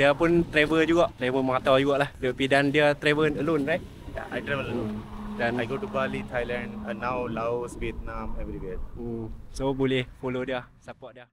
dia pun travel juga, travel merata jugalah. Dan dia travel alone, right? Yeah, I travel alone. Dan I go to Bali, Thailand, and now Laos, Vietnam, everywhere. So boleh follow dia, support dia.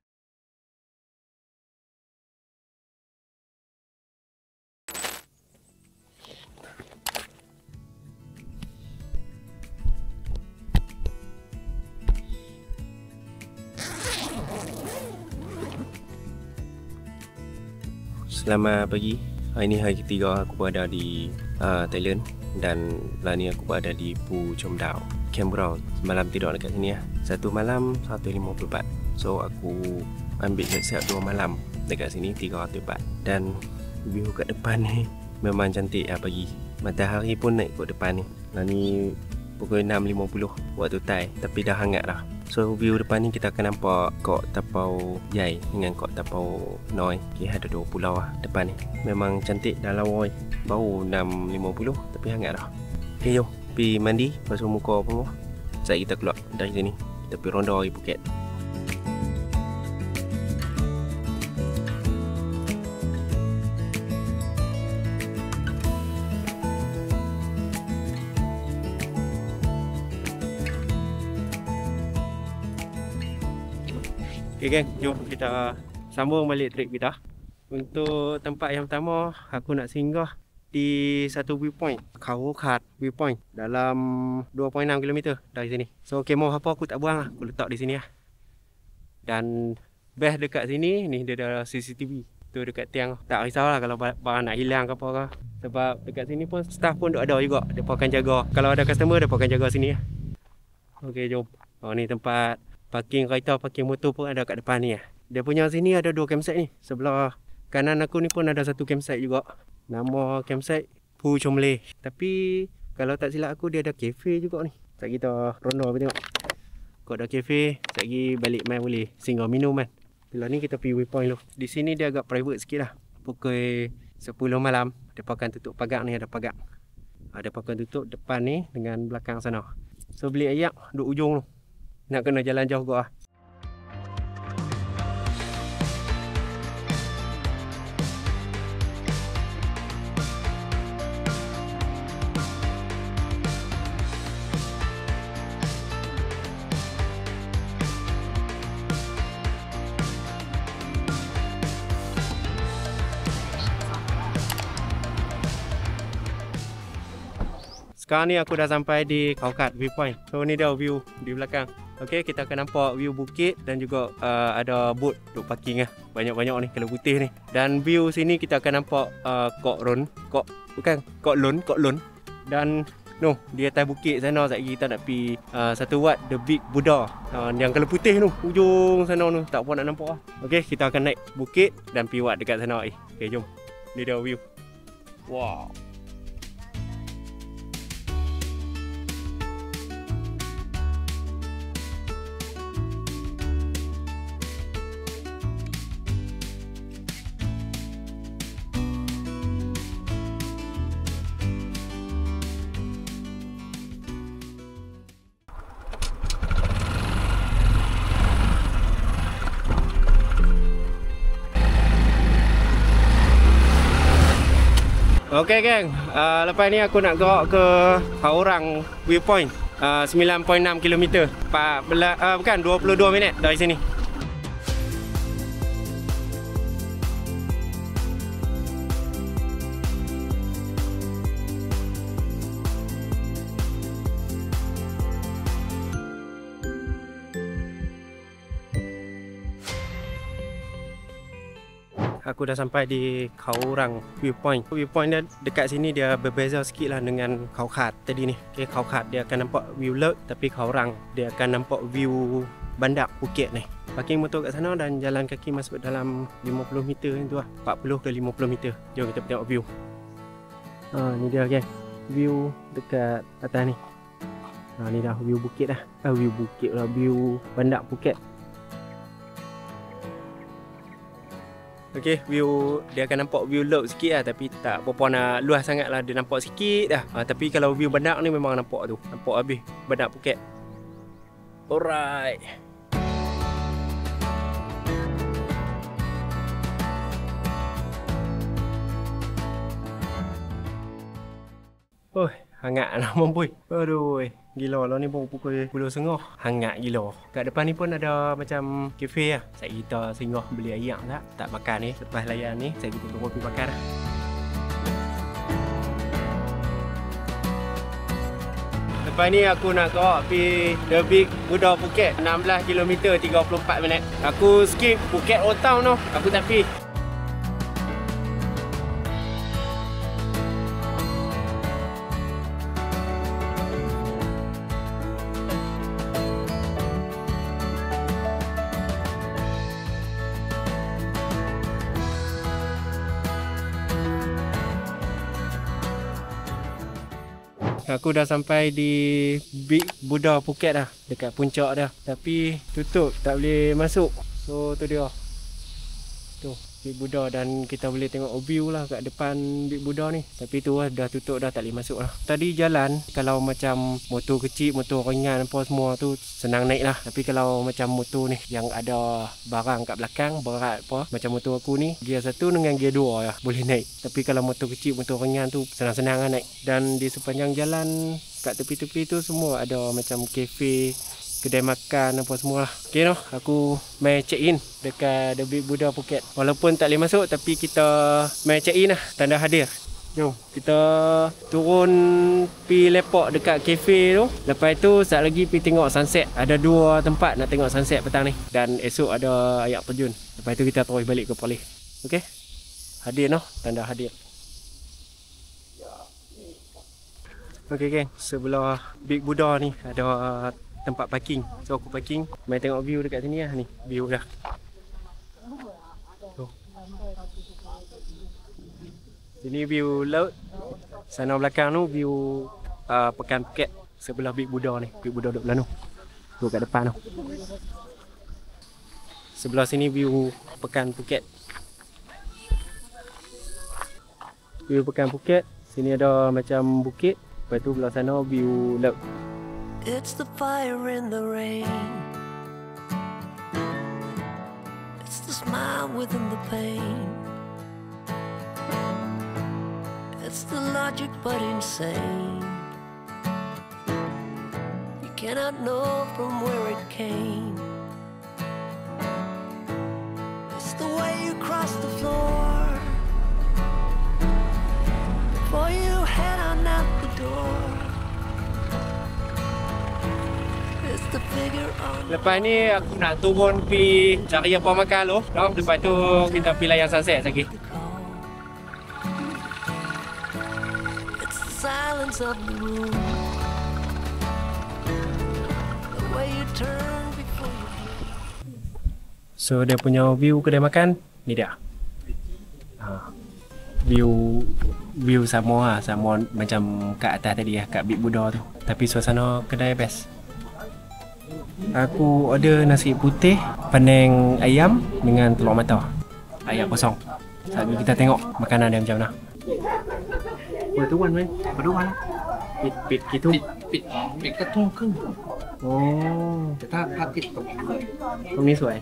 Selamat pagi. Hari ni hari ketiga aku berada di Thailand. Dan lah ni aku berada di Phu Chom Dao, Canberra. Semalam tidur dekat sini lah. Satu malam 154. So aku ambil siap-siap 2 malam dekat sini 304. Dan view kat depan ni memang cantik lah pagi. Matahari pun naik kat depan ni. Lah ni pukul 6.50 waktu Thai, tapi dah hangat dah. So view depan ni kita akan nampak Kok Tapau Yai dengan Kok Tapau Noi. Okay, ada 2 pulau lah depan ni. Memang cantik dah lawa. Baru 6.50 tapi hangat dah. Okay, jom pergi mandi, basuh muka apa semua. Sekejap kita keluar dari sini. Kita pergi ronda di Phuket. Okay geng, jom kita sambung balik trip kita. Untuk tempat yang pertama, aku nak singgah di satu viewpoint, Khao Khat Viewpoint, dalam 2.6 km dari sini. So kemah apa aku tak buang lah, aku letak di sini lah. Dan best dekat sini, ni dia ada CCTV tu dekat tiang. Tak risaulah kalau barang nak hilang ke apa ke. Sebab dekat sini pun staff pun ada juga, mereka akan jaga. Kalau ada customer, mereka akan jaga sini lah. Okay, jom. Ni tempat parking kereta, parking motor pun ada kat depan ni lah. Dia punya sini ada 2 campsite ni. Sebelah kanan aku ni pun ada 1 campsite juga. Nama campsite Phu Chom Le. Tapi kalau tak silap aku, dia ada cafe juga ni. Sekejap kita ronda pergi tengok. Kalau ada cafe, sekejap lagi balik main boleh singgah minum kan. Bila ni kita pergi waypoint dulu. Di sini dia agak private sikit lah. Pukul 10 malam dia akan tutup pagar ni, ada pagar. Dia akan tutup depan ni dengan belakang sana. So beli ayak duduk ujung tu. Nak kena jalan jauh gua. Sekarang ni aku dah sampai di Khao Khat Viewpoint. So ni dia view di belakang. Okay, kita akan nampak view bukit dan juga ada boat duk parking lah. Banyak-banyak ni, kalau putih ni. Dan view sini kita akan nampak Kok Lon. Dan di atas bukit sana sekejap lagi kita nak pergi satu wat The Big Buddha. Yang kalau putih tu, ujung sana tu, tak apa nak nampak lah. Okay, kita akan naik bukit dan pergi wat dekat sana. Okay, jom. Ni dia view. Wow. Okay geng, lepas ni aku nak gerak ke Khao Rang Viewpoint, 9.6 km, 22 minit dari sini. Aku dah sampai di Khao Rang Viewpoint. Viewpoint dia dekat sini dia berbeza sikit lah dengan Khao Khat tadi ni. Okay, Khao Khat dia akan nampak view laut, tapi Khao Rang dia akan nampak view bandar Phuket ni. Parking motor kat sana dan jalan kaki masuk dalam 50 meter tu lah. 40 ke 50 meter. Jom kita tengok view. Ni dia guys. View dekat atas ni. Ni dah view bukit dah. View bukit lah, view bandar Phuket. Okay, view dia akan nampak view laut sikit lah, tapi tak berapa nak luas sangat lah, dia nampak sikit dah. Tapi kalau view bandar ni memang nampak tu, nampak habis bandar Phuket. Alright. Oh, hangat lah boy. Aduh, gila lah ni baru pukul 10.30. Hangat gila. Kat depan ni pun ada macam kafe lah. Saya kita singgah beli air tak makan ni. Lepas layan ni, saya kita turun pergi makan lah. Lepas ni aku nak bawa pergi The Big Buddha Phuket. 16 km 34 minit. Aku skip Phuket Old Town tu. Aku tak pergi. Aku dah sampai di Big Buddha Phuket dah. Dekat puncak dah. Tapi tutup, tak boleh masuk. So tu dia. Tu Big Buddha, dan kita boleh tengok view lah kat depan Big Buddha ni. Tapi tu lah dah tutup dah, tak boleh masuk lah. Tadi jalan, kalau macam motor kecil, motor ringan apa semua tu senang naik lah. Tapi kalau macam motor ni yang ada barang kat belakang, berat apa, macam motor aku ni, gear 1 dengan gear 2 lah boleh naik. Tapi kalau motor kecil, motor ringan tu senang-senang lah naik. Dan di sepanjang jalan kat tepi-tepi tu semua ada macam kafe, kedai makan apa semua lah. Okay noh, aku main check in dekat The Big Buddha Phuket. Walaupun tak boleh masuk, tapi kita main check in lah, tanda hadir. Jom kita turun pi lepak dekat kafe tu. Lepas tu saat lagi pi tengok sunset. Ada 2 tempat nak tengok sunset petang ni. Dan esok ada air terjun. Lepas tu kita terus balik ke Perlis. Okay, hadir noh, tanda hadir. Okay geng, sebelah Big Buddha ni ada tempat parking. So aku parking, main tengok view dekat sini lah ni. View dah. Tuh. Sini view laut. Sana belakang tu view Pekan Phuket. Sebelah Big Buddha ni. Big Buddha duduk belah tu. Tu kat depan tu. Sebelah sini view Pekan Phuket. View Pekan Phuket. Sini ada macam bukit. Lepas tu belah sana view laut. It's the fire in the rain. It's the smile within the pain. It's the logic but insane. You cannot know from where it came. It's the way you cross the floor before you head on out the door. Lepas ni aku nak turun pergi cari apa makan dulu. Lepas tu kita pergi layan sunset lagi. So dia punya view kedai makan ni dia. View sama lah, sama macam kat atas tadi lah, kat Big Buddha tu. Tapi suasana kedai best. Aku order nasi putih, penang ayam dengan telur mata. Ayam kosong. Saat kita tengok makanan dia macam mana. Bertuan kan? Bertuan. Pit gitu. Pit ketung kan. Oh, kita pakai tu. ตรงนี้สวย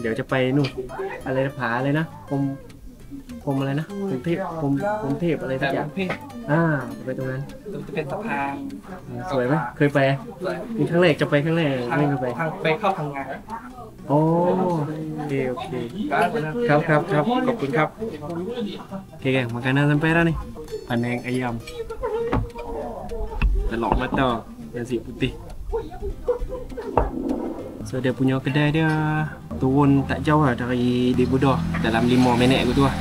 เดี๋ยวจะไปนู่นอะไรนะผาอะไรนะพรมอะไรนะกรุงเทพพรมเทพอะไรสักอย่างไปตรงนั้น จะเป็นสะพาน สวยไหมเคยไปมีครั้งแรกจะไปครั้งแรกไม่เคยไป ไปเข้าพังงา โอ้โอเคครับขอบคุณครับโอเคmakanan sampai dah ni panang ayam telur mata nasi putih. So dia punya kedai dia turun tak jauh lah dari Big Buddha, dalam 5 minit gitu lah.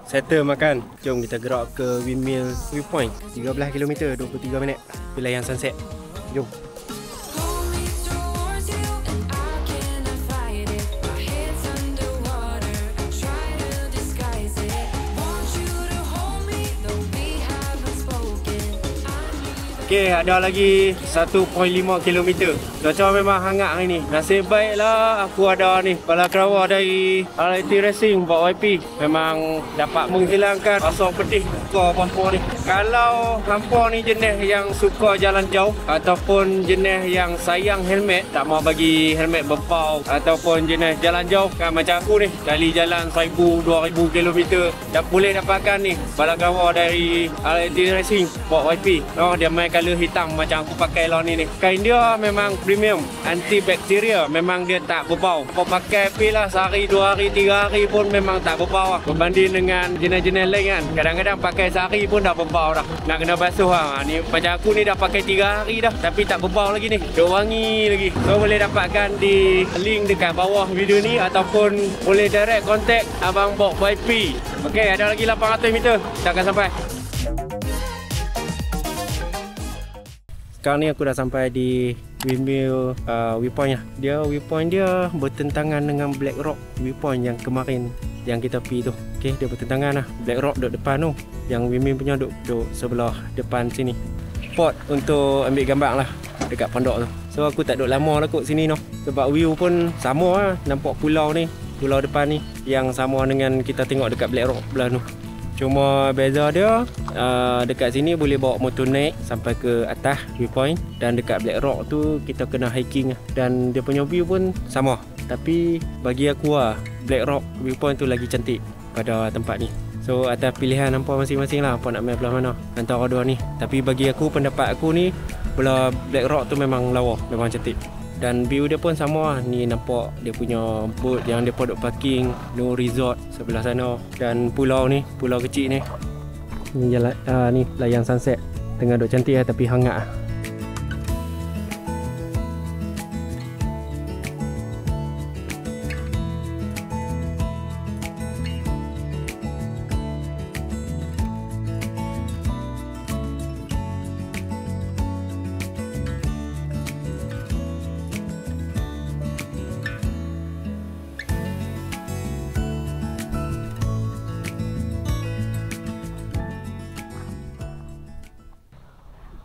Settle makan. Jom kita gerak ke Windmill Viewpoint. 13 km 23 minit. Pilihan sunset. Jom. Okay, ada lagi 1.5 km Cuaca memang hangat hari ni. Nasib baiklah aku ada ni kepala kerawar dari RIT Racing buat YP. Memang dapat menghilangkan rasa pedih muka hampa ni. Kalau hampa ni jenis yang suka jalan jauh ataupun jenis yang sayang helmet, tak mau bagi helmet berbau, ataupun jenis jalan jauh kan macam aku ni, kali jalan 1000-2000 km dah boleh dapatkan ni kepala kerawar dari RIT Racing buat YP. Dia main colour hitam macam aku pakai lah ni. Kain dia memang premium, antibakteria, memang dia tak berbau. Kau pakai pi lah sehari, 2 hari, 3 hari pun memang tak berbau lah. Berbanding dengan jenis-jenis lain kan, kadang-kadang pakai sehari pun dah berbau dah. Nak kena basuh lah. Ni macam aku ni dah pakai 3 hari dah tapi tak berbau lagi ni, duk wangi lagi. So boleh dapatkan di link dekat bawah video ni ataupun boleh direct contact Abang Bob YP. Okey, ada lagi 800 meter kita akan sampai. Sekarang ni aku dah sampai di windmill viewpoint lah. Viewpoint dia bertentangan dengan Black Rock viewpoint yang kemarin yang kita pergi tu. Okay, dia bertentangan lah. Black Rock duduk depan tu, yang windmill punya duduk sebelah depan sini. Spot untuk ambil gambar lah dekat pondok tu. So aku tak duduk lama lah kot sini tu, sebab view pun sama lah. Nampak pulau ni, pulau depan ni yang sama dengan kita tengok dekat Black Rock belah tu. Cuma beza dia dekat sini boleh bawa motor naik sampai ke atas viewpoint, dan dekat Black Rock tu kita kena hiking dan dia punya view pun sama. Tapi bagi aku Black Rock viewpoint tu lagi cantik pada tempat ni. So atas pilihan hampa masing-masing lah, hampa nak main belah mana antara dua ni. Tapi bagi aku, pendapat aku ni, belah Black Rock tu memang lawa, memang cantik. Dan view dia pun sama lah. Ni nampak dia punya boat yang dia duk parking, no resort sebelah sana. Dan pulau ni, pulau kecil ni. Ni jalan ni layang sunset. Tengah duk cantik lah tapi hangat lah.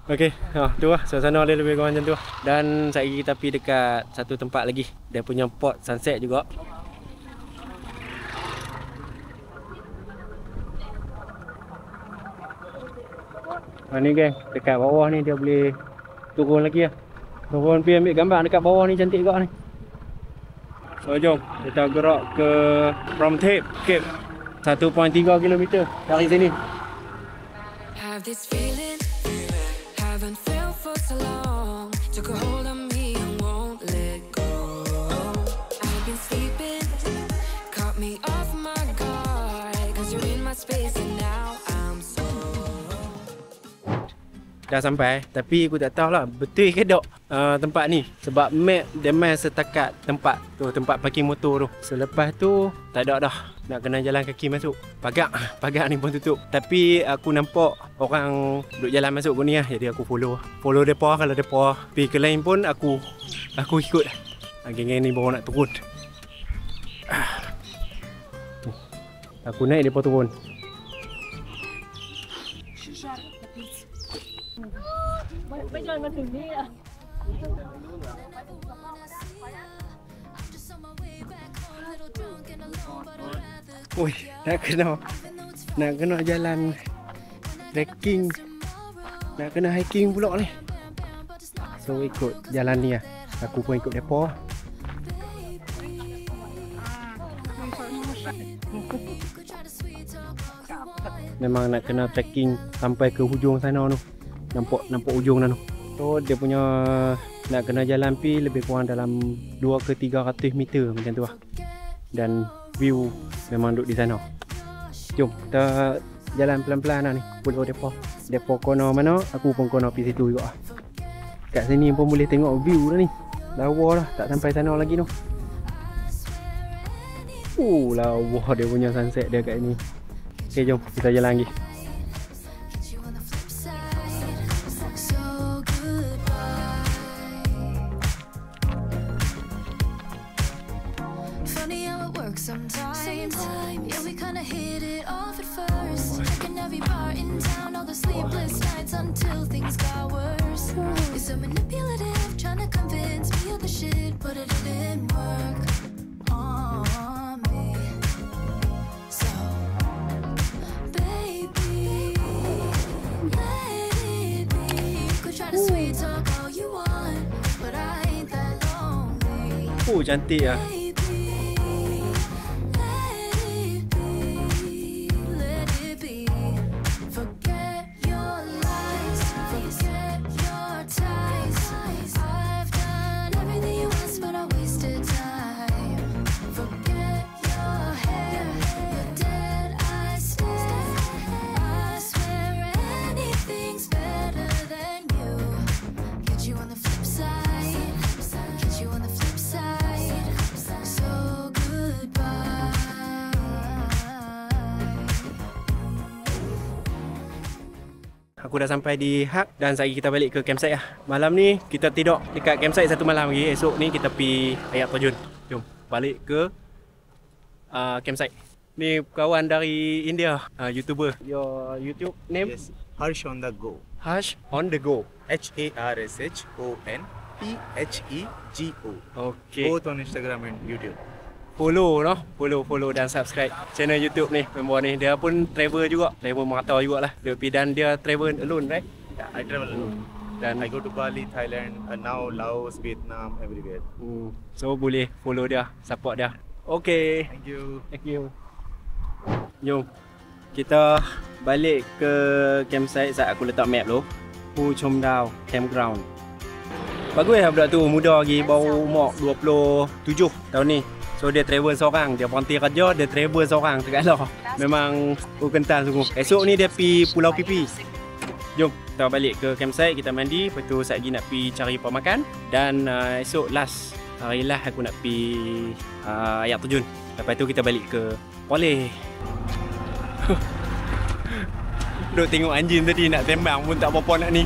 Okey, tu lah suasana dia lebih kurang macam tu lah. Dan sekali kita pergi dekat satu tempat lagi, dia punya port sunset juga. Ni geng, dekat bawah ni dia boleh turun lagi lah. Turun pergi ambil gambar dekat bawah ni, cantik juga ni. So jom kita gerak ke From Cape 1.3 km dari sini. Have this feeling, haven't felt for so long. Took a hold on me and won't let go. I've been sleeping, caught me off my guard. Cause you're in my space and now I'm so. Dah sampai, tapi aku tak tahulah betul ke tak tempat ni. Sebab map dia main setakat tempat tu, tempat parking motor tu. Selepas tu tak ada dah, nak kena jalan kaki masuk. Pagar ni pun tutup. Tapi aku nampak orang duk jalan masuk ke ni lah. Jadi aku follow depa. Kalau depa pergi ke lain pun aku ikut. Geng-geng ni baru nak turun. Aku naik, depa turun. Ui, nak kena jalan trekking, nak kena hiking pula ni. So ikut jalan ni lah. Aku pun ikut depa. Memang nak kena trekking sampai ke hujung sana tu. Nampak hujung dah tu. So dia punya nak kena jalan pi lebih kurang dalam 2 ke 300 meter macam tu lah. Dan view memang duduk di sana. Jom kita jalan pelan-pelan lah ni. Follow depa. Depa kono mana, aku pun kono pergi situ juga lah. Kat sini pun boleh tengok view dah ni. Lawa dah, tak sampai sana lagi tu. Lawa dia punya sunset dia kat ni. Okay, jom kita jalan lagi. Funny how it work sometimes. Yeah, we kinda hit it off at first. Checking every bar in town, all the sleepless nights until things got worse. You're so manipulative, trying to convince me of the shit, but it didn't work on me. So, baby, let it be. Could try to sweet talk all you want, but I ain't that lonely. Oh, cantik lah. Aku dah sampai di Hak dan sekejap kita balik ke campsite lah. Malam ni kita tidur dekat campsite satu malam lagi. Esok ni kita pergi air terjun. Jom balik ke campsite. Ni kawan dari India, YouTuber. Your YouTube name? Yes, Harsh on the Go. Harsh on the Go. HARSHONTHEGO. Okay. Both on Instagram and YouTube. Follow follow dan subscribe channel YouTube ni. Member ni dia pun travel juga, travel merata jugalah. Dia pergi dan dia travel alone, right? Yeah, I travel alone. Dan I go to Bali, Thailand, and now Laos, Vietnam, everywhere. So boleh follow dia, support dia. Okay. Thank you. Thank you. Jom kita balik ke campsite. Saat aku letak map tu, Phu Chom Dao Campground. Bagus lah budak tu, muda lagi, baru umur 27 tahun ni. So dia travel seorang, dia berhenti kerja, dia travel seorang dekat lah. Memang kental sungguh. Esok ni dia pergi Pulau Pipi. Jom kita balik ke campsite, kita mandi. Lepas tu sekejap lagi nak pergi cari apa makan. Dan esok last hari lah aku nak pergi air terjun. Lepas tu kita balik ke Poleh. Duk tengok anjing tadi nak tembang pun tak apa-apa nak ni.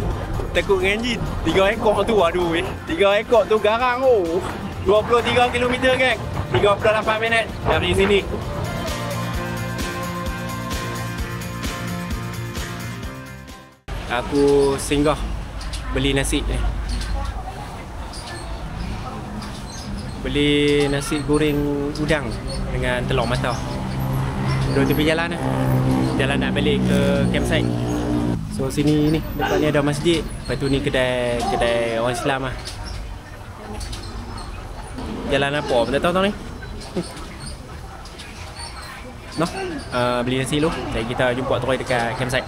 Takut dengan anjing. 3 ekor tu, aduh 3 ekor tu garang oh. 23 km kan. 38 minit dari sini. Aku singgah beli nasi ni. Beli nasi goreng udang dengan telur mata. Duduk tepi jalan lah. Jalan nak balik ke campsite. So sini ni depan ni ada masjid. Lepas tu ni kedai orang Islam lah. Jalan apa pun tak tahu ni. Noh, beli nasi dulu. Jadi kita jumpa terus dekat campsite.